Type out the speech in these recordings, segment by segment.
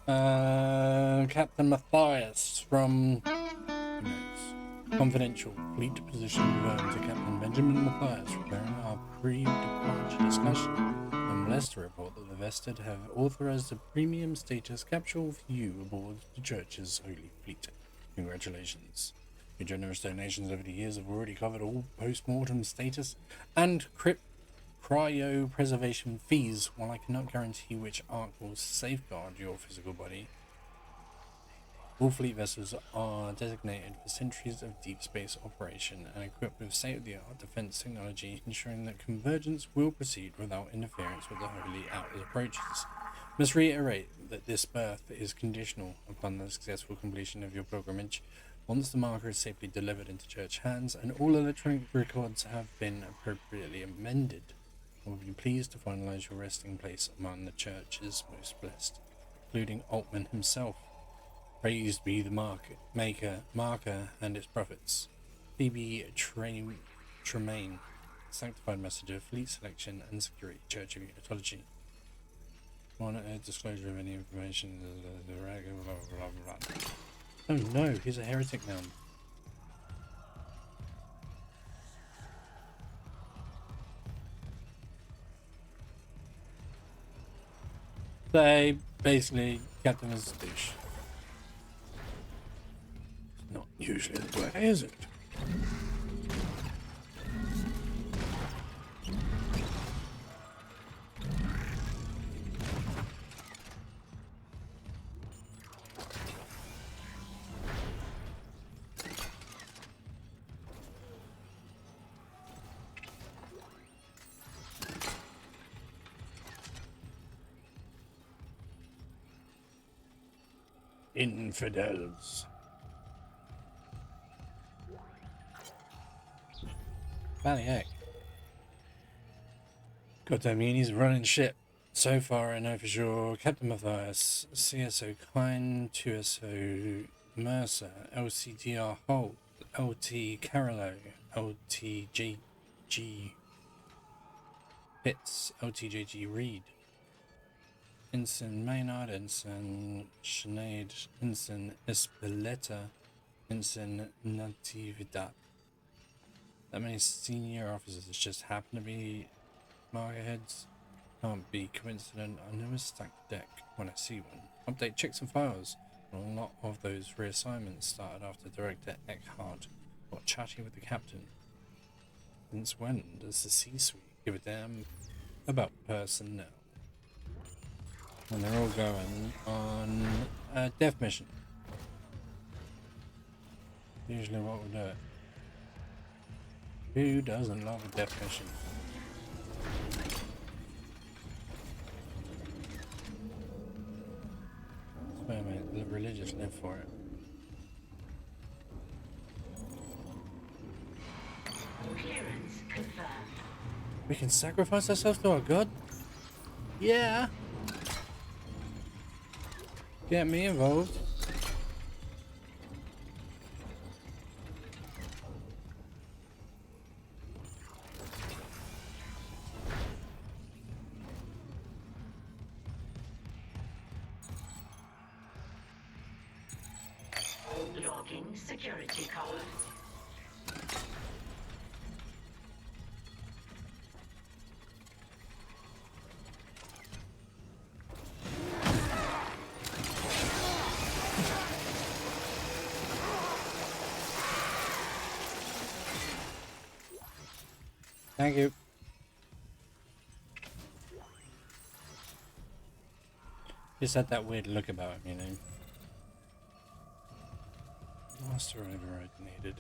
Captain Matthias from who knows? Confidential fleet position confirmed to Captain Benjamin Matthias regarding our pre-departure discussion. I'm blessed to report that the Vested have authorized a premium status capsule for you aboard the Church's Holy Fleet. Congratulations. Your generous donations over the years have already covered all post-mortem status and cryopreservation fees. While I cannot guarantee which arc will safeguard your physical body, all fleet vessels are designated for centuries of deep space operation and equipped with state-of-the-art defense technology, ensuring that convergence will proceed without interference with the Holy Outward approaches. Must reiterate that this berth is conditional upon the successful completion of your pilgrimage. Once the marker is safely delivered into Church hands and all electronic records have been appropriately amended, I will be pleased to finalize your resting place among the Church's most blessed, including Altman himself. Praised be the marker and its prophets. D.B. Tremaine, sanctified messenger, fleet selection and security, Church of Unitology. Monitor disclosure of any information. Blah, blah, blah, blah. Oh no, he's a heretic now. So basically, Captain is a douche. It's not usually the way, is it? Infidels. Bloody heck. Goddamn, he's running shit. So far, I know for sure Captain Matthias, CSO Kine, 2SO Mercer, LCTR Holt, LT Carolo, LTJG Pitts, LTJG Reed, Ensign Maynard, Ensign Sinead, Ensign Espeleta, Ensign Natividad. That many senior officers just happen to be marker heads. Can't be coincident. I never stack the deck when I see one. Update checks and files. A lot of those reassignments started after Director Eckhart got chatty with the captain. Since when does the C-suite give a damn about personnel? And they're all going on a death mission. Usually what we'll do it. Who doesn't love a death mission? Wait a minute, the religious live for it. Clearance confirmed. We can sacrifice ourselves to our god? Yeah! Get me involved. Logging security code. Thank you. Just had that weird look about him, you know. Master override needed.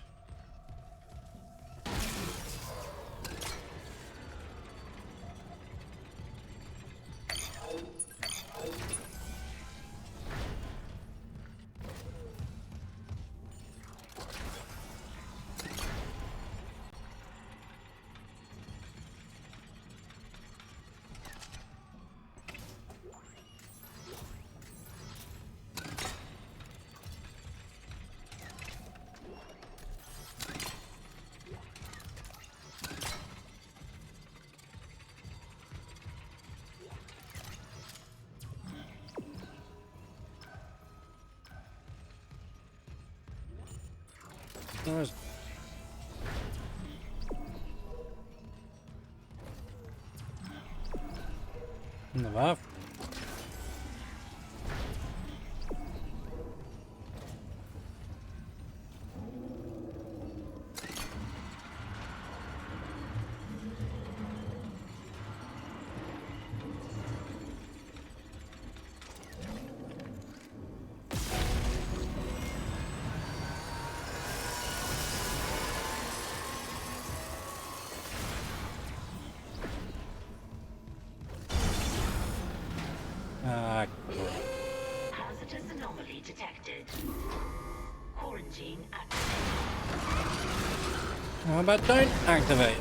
Where is it? In the bathroom. Ah, crap. Hazardous anomaly detected. Quarantine activated. How about don't activate?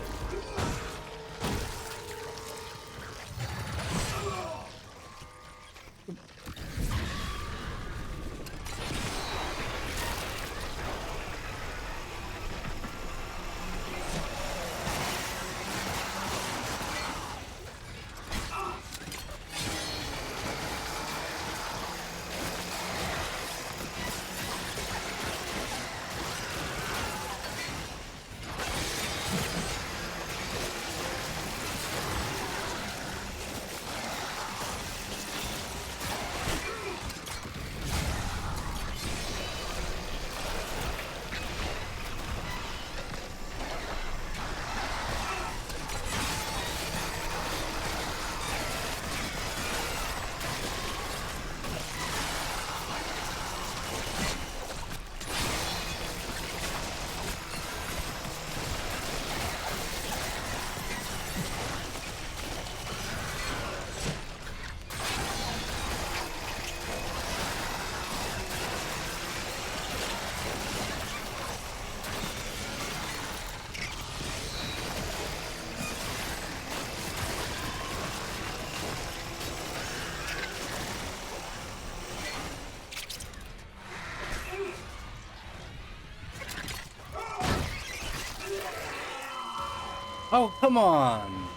Oh, come on!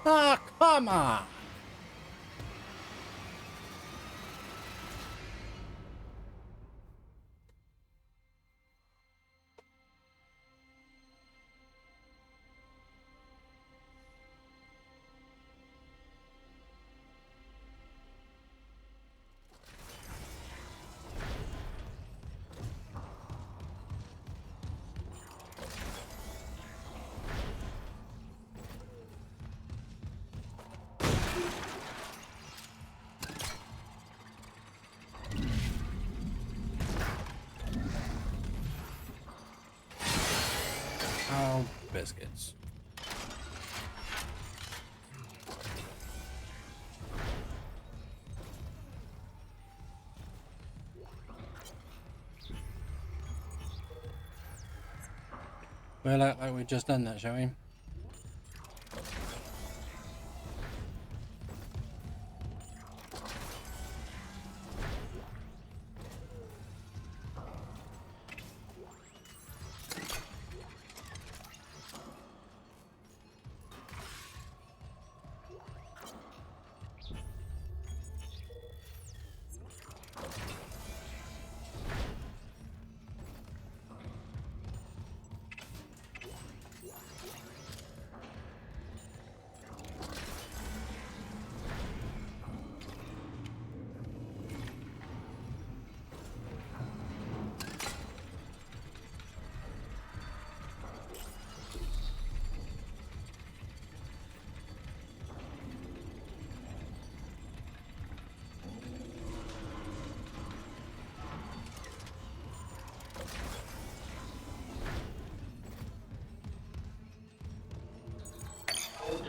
Ah, come on! Oh, biscuits. Well, act like we've just done that, shall we?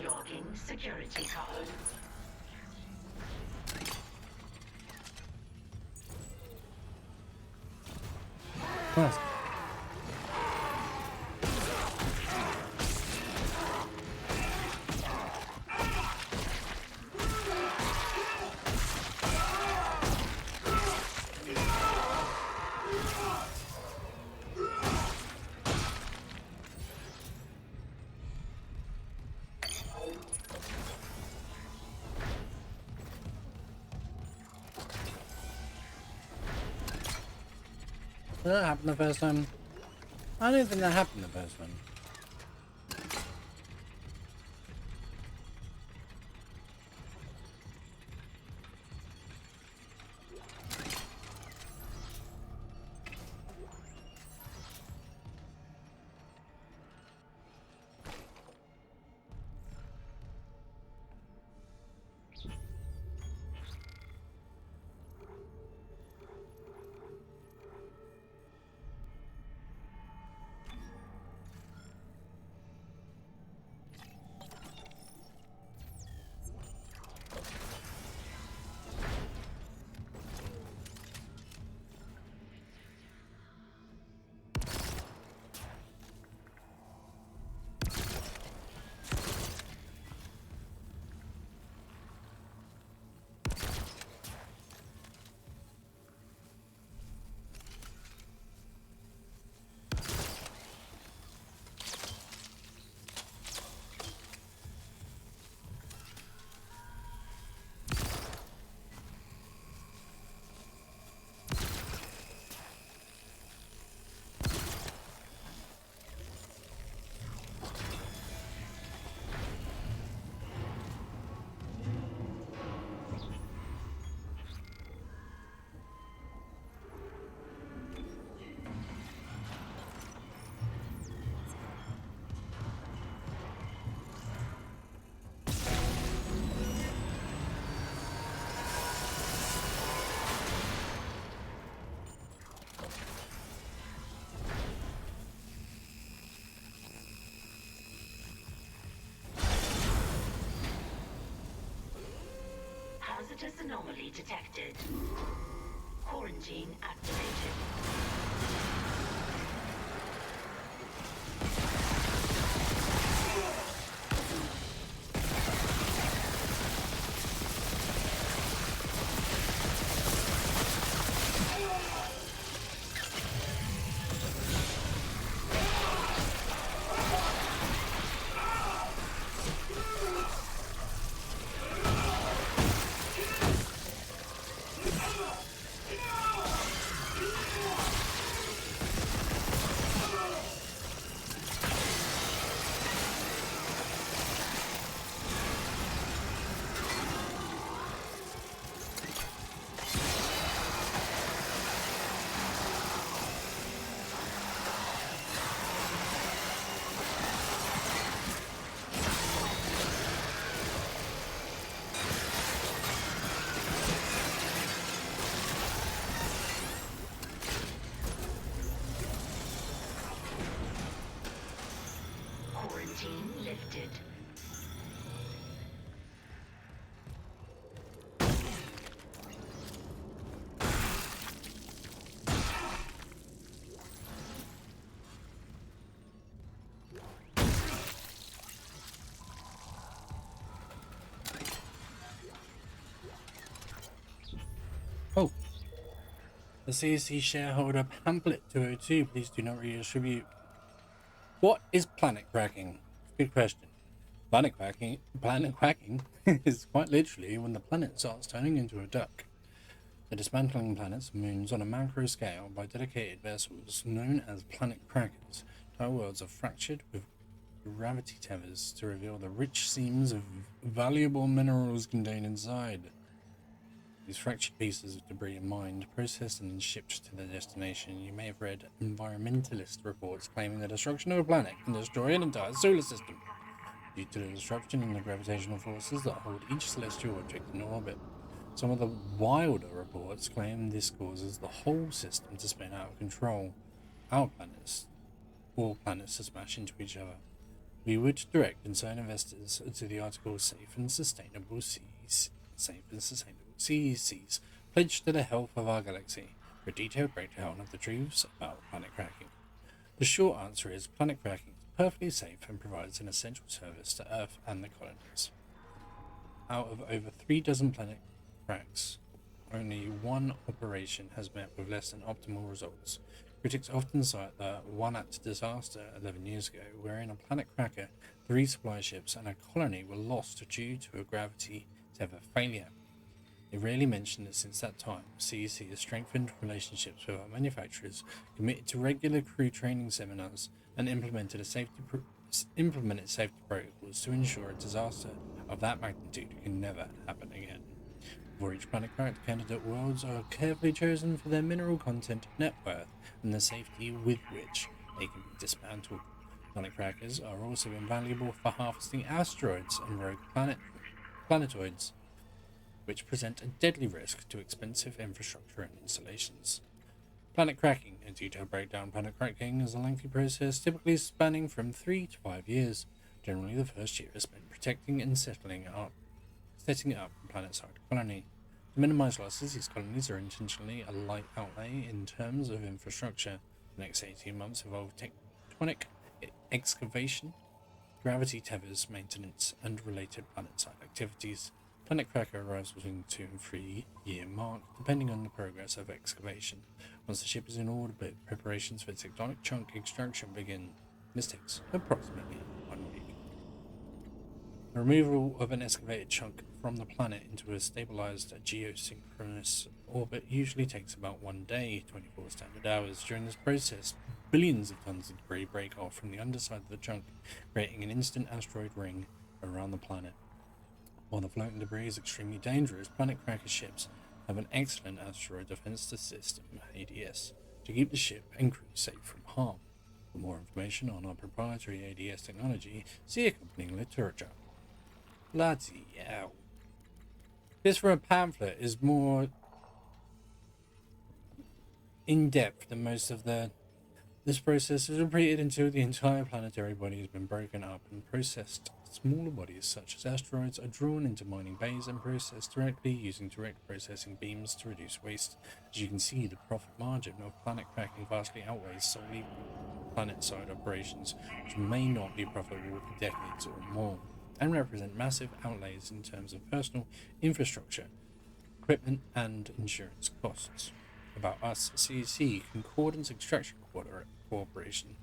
Logging security code. Yes. Did that happen the first time? I don't think that happened the first one. Hazardous anomaly detected. Quarantine activated. Quarantine lifted. Oh, the CSC shareholder pamphlet 202. Please do not redistribute. What is planet cracking? Good question. Planet quacking is quite literally when the planet starts turning into a duck. The dismantling planets and moons on a macro scale by dedicated vessels known as planet crackers. Entire worlds are fractured with gravity tethers to reveal the rich seams of valuable minerals contained inside. These fractured pieces of debris are mined, processed, and then shipped to their destination. You may have read environmentalist reports claiming the destruction of a planet can destroy an entire solar system due to the disruption in the gravitational forces that hold each celestial object in orbit. Some of the wilder reports claim this causes the whole system to spin out of control. Our planets, all planets to smash into each other. We would direct concerned investors to the article Safe and Sustainable Seas, pledged to the health of our galaxy, for a detailed breakdown of the truths about planet cracking. The short answer is planet cracking is perfectly safe and provides an essential service to Earth and the colonies. Out of over 3 dozen planet cracks, only one operation has met with less than optimal results. Critics often cite the One Act disaster 11 years ago, wherein a planet cracker, 3 supply ships, and a colony were lost due to a gravity tether failure. They rarely mention that since that time, CEC has strengthened relationships with our manufacturers, committed to regular crew training seminars, and implemented safety protocols to ensure a disaster of that magnitude can never happen again. For each planet cracked, candidate worlds are carefully chosen for their mineral content, net worth, and the safety with which they can be dismantled. Planet crackers are also invaluable for harvesting asteroids and rogue planetoids, which present a deadly risk to expensive infrastructure and installations. Planet cracking, a detailed breakdown. Planet cracking is a lengthy process, typically spanning from 3 to 5 years. Generally, the first year is spent protecting and setting up a planet-side colony. To minimize losses, these colonies are intentionally a light outlay in terms of infrastructure. The next 18 months involve tectonic excavation, gravity tethers, maintenance, and related planet-side activities. Planet Cracker arrives between the 2 and 3 year mark, depending on the progress of excavation. Once the ship is in orbit, preparations for tectonic chunk extraction begin. This takes approximately 1 week. The removal of an excavated chunk from the planet into a stabilized geosynchronous orbit usually takes about 1 day, 24 standard hours. During this process, billions of tons of debris break off from the underside of the chunk, creating an instant asteroid ring around the planet. While the floating debris is extremely dangerous, Planet Cracker ships have an excellent asteroid defense system, ADS, to keep the ship and crew safe from harm. For more information on our proprietary ADS technology, see accompanying literature. Bloody hell. This from a pamphlet is more in-depth than most of the... This process is repeated until the entire planetary body has been broken up and processed. Smaller bodies, such as asteroids, are drawn into mining bays and processed directly using direct processing beams to reduce waste. As you can see, the profit margin of planet cracking vastly outweighs solely planet-side operations, which may not be profitable for decades or more, and represent massive outlays in terms of personal infrastructure, equipment, and insurance costs. About us, CEC, Concordance Extraction Corporation,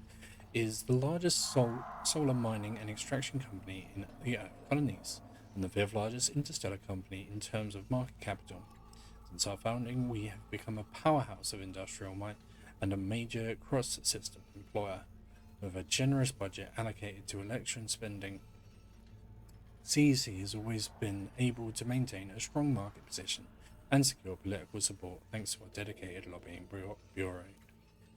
is the largest solar mining and extraction company in the Earth colonies, and the 5th largest interstellar company in terms of market capital. Since our founding, we have become a powerhouse of industrial might and a major cross-system employer. With a generous budget allocated to election spending, CEC has always been able to maintain a strong market position and secure political support thanks to our dedicated lobbying bureau.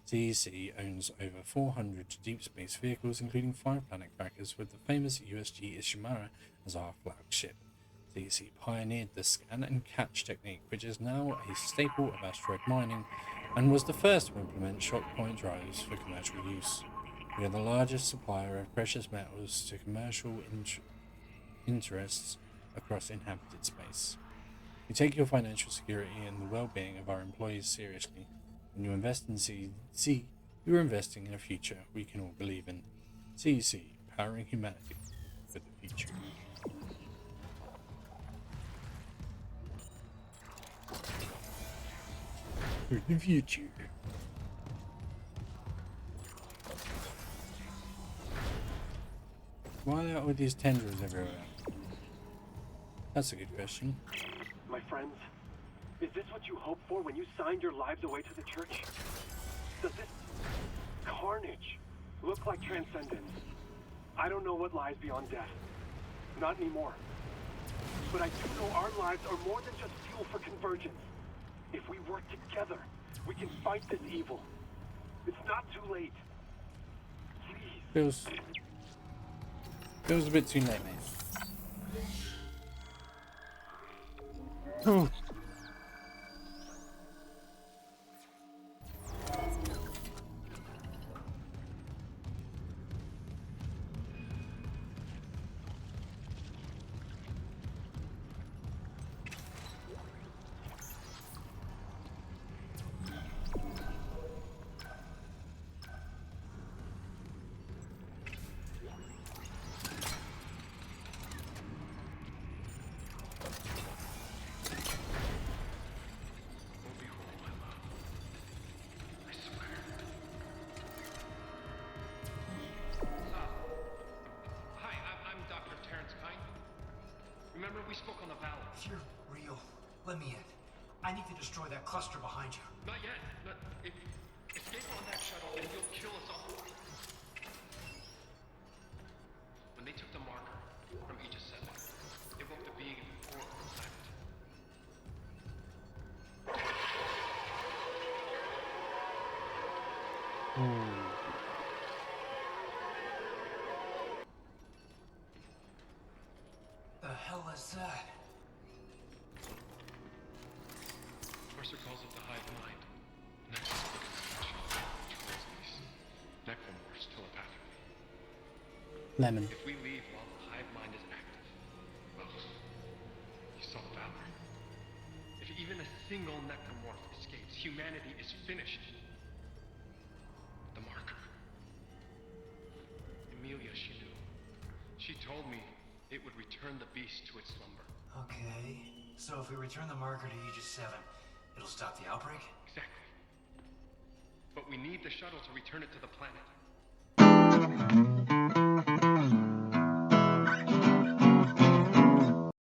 CEC owns over 400 deep space vehicles, including 5 planet crackers, with the famous USG Ishimura as our flagship. CEC pioneered the scan and catch technique, which is now a staple of asteroid mining, and was the first to implement shock point drives for commercial use. We are the largest supplier of precious metals to commercial interests across inhabited space. We take your financial security and the well-being of our employees seriously. When you invest in CEC, you are investing in a future we can all believe in. CEC, powering humanity for the future. For the future. Why are all these tendrils everywhere? That's a good question. My friends, is this what you hoped for when you signed your lives away to the church? Does this carnage look like transcendence? I don't know what lies beyond death. Not anymore. But I do know our lives are more than just fuel for convergence. If we work together, we can fight this evil. It's not too late. Please. Feels a bit too late, mate. Oh. Remember we spoke on the valley? You're real. let me in. I need to destroy that cluster behind you. Not yet. Escape on that shuttle and you'll kill us all. When they took the marker from Aegis 7, it woke the being in the core of the planet. The hell is that? Mercer calls it the hive mind. Nexus controls these necromorphs telepathically. Lemon. If we leave while the hive mind is active, well, you saw the Valor. If even a single necromorph escapes, humanity is finished. The marker. Emilia, she knew. She told me it would return the beast to its slumber. Okay, so if we return the marker to Aegis 7, it'll stop the outbreak? Exactly. But we need the shuttle to return it to the planet.